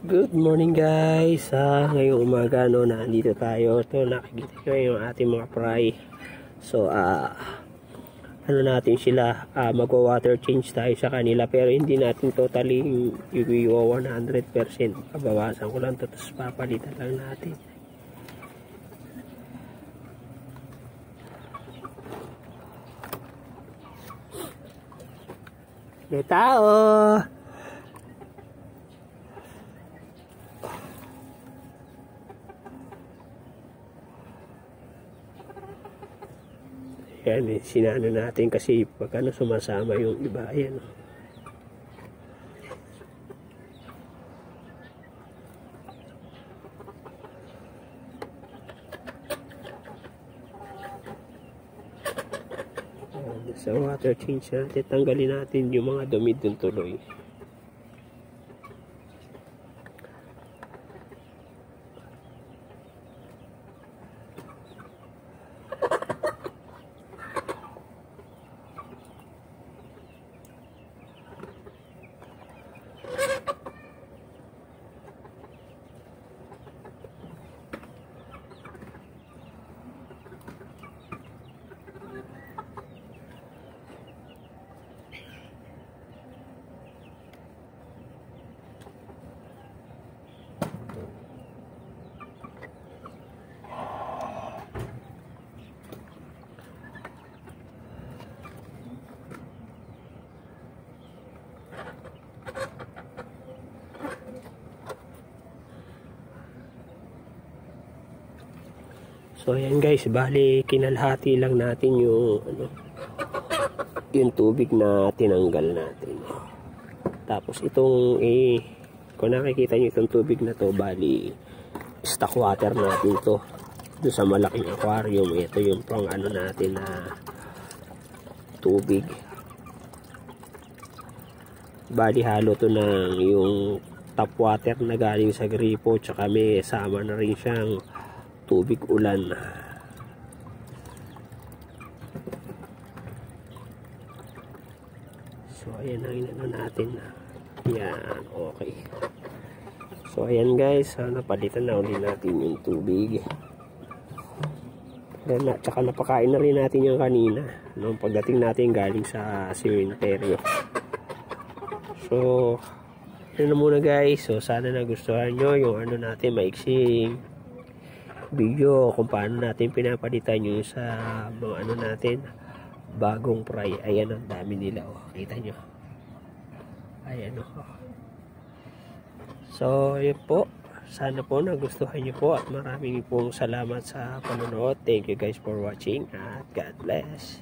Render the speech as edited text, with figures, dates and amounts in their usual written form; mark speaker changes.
Speaker 1: Good morning guys. Ngayong umaga nandito tayo. Ito nakikita nyo yung ating mga fry. So natin sila, magwa-water change tayo sa kanila, pero hindi natin totally iwiwa 100%. Babawasan ko lang to, tapos papalitan lang natin. May tao. Yan, sinano natin kasi pag sumasama yung iba, yan. Sa water change natin, tanggalin natin yung mga dumi dun tuloy. So ayan guys, bali kinalhati lang natin yung yung tubig na tinanggal natin. Tapos itong kung nakikita niyo itong tubig na to, bali stock water natin to. Doon sa malaking aquarium, ito yung pang natin na tubig. Bali halo to ng yung tap water na galing sa gripo, tsaka may sama na rin siyang tubig ulan. So ayan ang natin. Yan, okay. So ayan guys, napalitan na ulit natin yung tubig. Tsaka napakain na rin natin yung kanina nung pagdating natin galing sa sementeryo. So yun na muna guys. So sana nagustuhan nyo yung natin maiksing video kung paano natin pinapalitan yung sa mga natin bagong fry. Ayan, ang dami nila, kita nyo, ayan. So yun po, sana po nagustuhan nyo po, at maraming pong salamat sa panonood. Thank you guys for watching, at God bless.